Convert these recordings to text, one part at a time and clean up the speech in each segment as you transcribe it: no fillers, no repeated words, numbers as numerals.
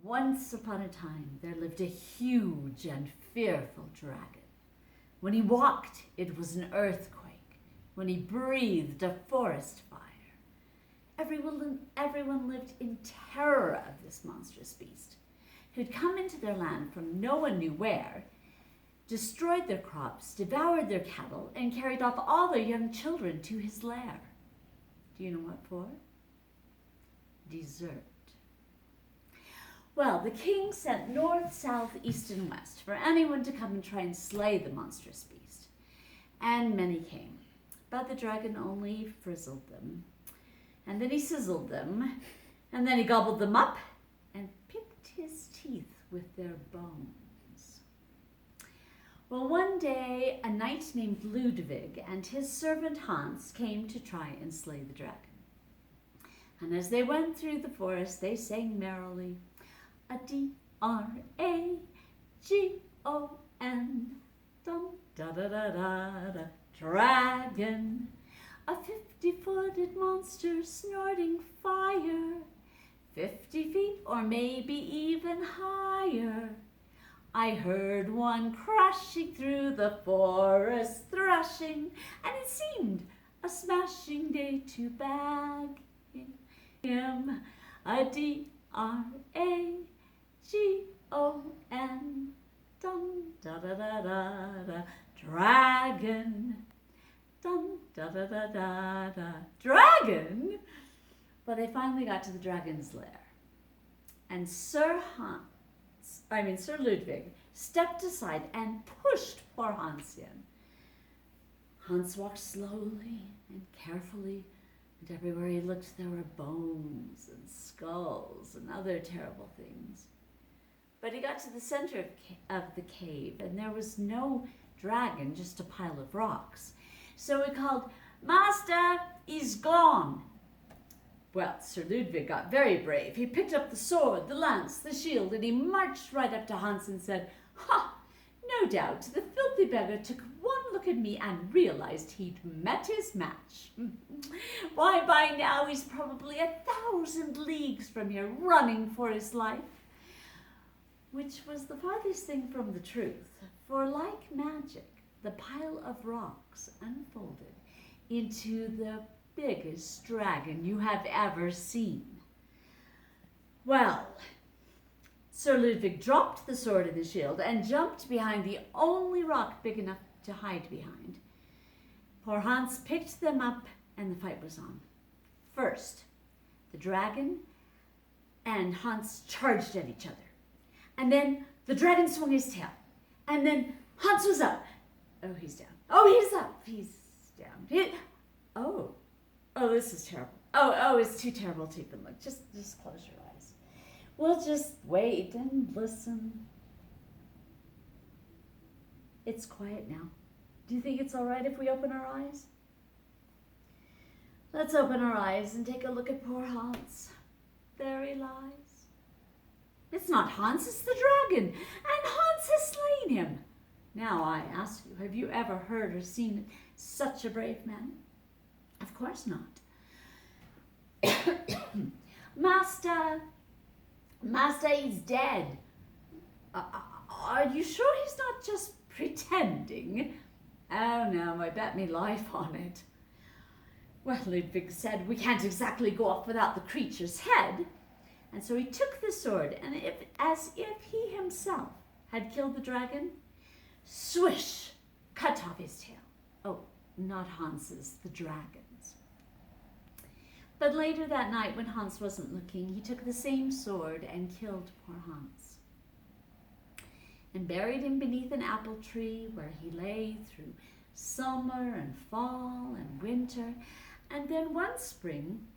Once upon a time, there lived a huge and fearful dragon. When he walked, it was an earthquake. When he breathed, a forest fire. Everyone lived in terror of this monstrous beast, who'd come into their land from no one knew where, destroyed their crops, devoured their cattle, and carried off all their young children to his lair. Do you know what for? Dessert. Well, the king sent north, south, east, and west for anyone to come and try and slay the monstrous beast. And many came, but the dragon only frizzled them. And then he sizzled them, and then he gobbled them up and picked his teeth with their bones. Well, one day, a knight named Ludwig and his servant Hans came to try and slay the dragon. And as they went through the forest, they sang merrily, a D-R-A-G-O-N, dum da da da da da, dragon, a 50-footed monster snorting fire, 50 feet or maybe even higher. I heard one crashing through the forest, thrashing, and it seemed a smashing day to bag him, a D-R-A-G-O-N, dum da da da da da, dragon, dum da da da da da, dragon. But they finally got to the dragon's lair, and Sir Ludwig stepped aside and pushed poor Hans in. Hans walked slowly and carefully, and everywhere he looked there were bones and skulls and other terrible things. But he got to the center of the cave, and there was no dragon, just a pile of rocks. So he called, "Master, he's gone." Well, Sir Ludwig got very brave. He picked up the sword, the lance, the shield, and he marched right up to Hans and said, "Ha! No doubt the filthy beggar took one look at me and realized he'd met his match. Why, by now he's probably 1,000 leagues from here, running for his life." Which was the farthest thing from the truth, for like magic, the pile of rocks unfolded into the biggest dragon you have ever seen. Well, Sir Ludwig dropped the sword and the shield and jumped behind the only rock big enough to hide behind. Poor Hans picked them up and the fight was on. First, the dragon and Hans charged at each other. And then the dragon swung his tail. And then Hans was up. Oh, he's down. Oh, he's up. He's down. Oh, this is terrible. Oh, it's too terrible to even look. Just close your eyes. We'll just wait and listen. It's quiet now. Do you think it's all right if we open our eyes? Let's open our eyes and take a look at poor Hans. There he lies. It's not Hans, it's the dragon, and Hans has slain him. Now I ask you, have you ever heard or seen such a brave man? Of course not. Master, he's dead. Are you sure he's not just pretending? Oh no, I bet me life on it. Well, Ludwig said, we can't exactly go off without the creature's head. And so he took the sword, and as if he himself had killed the dragon, swish, cut off his tail. Oh, not Hans's, the dragon's. But later that night, when Hans wasn't looking, he took the same sword and killed poor Hans, and buried him beneath an apple tree, where he lay through summer and fall and winter. And then one spring,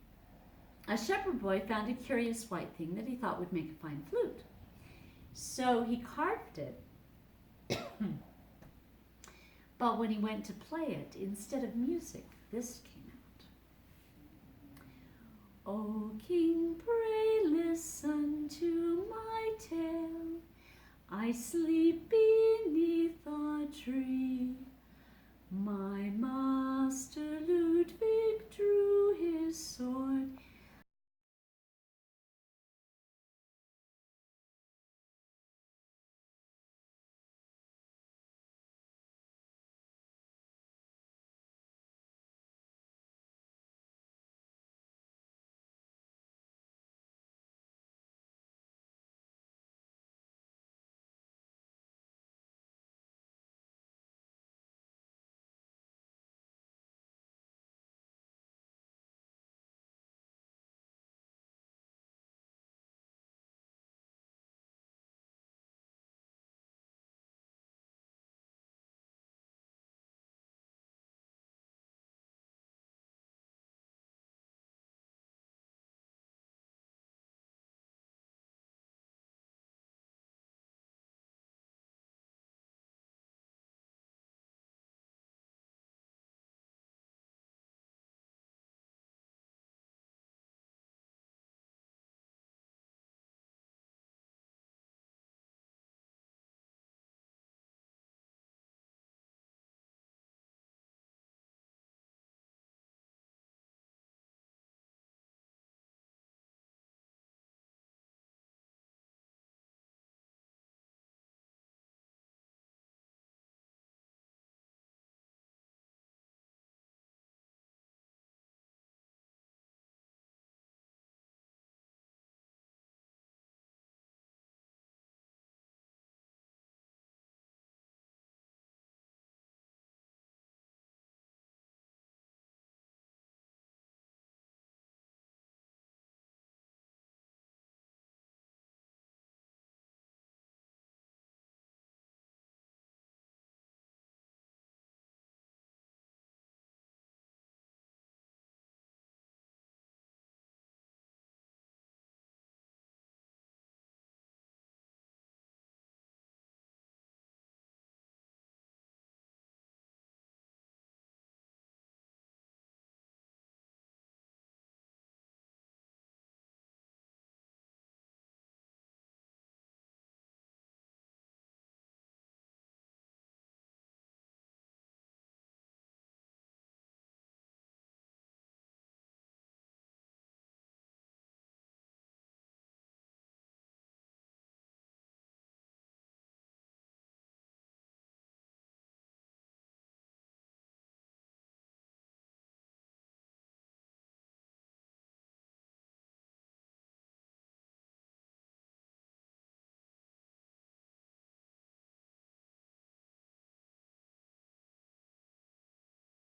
a shepherd boy found a curious white thing that he thought would make a fine flute. So he carved it. But when he went to play it, instead of music, this came out. "O king, pray listen to my tale. I sleep beneath a tree.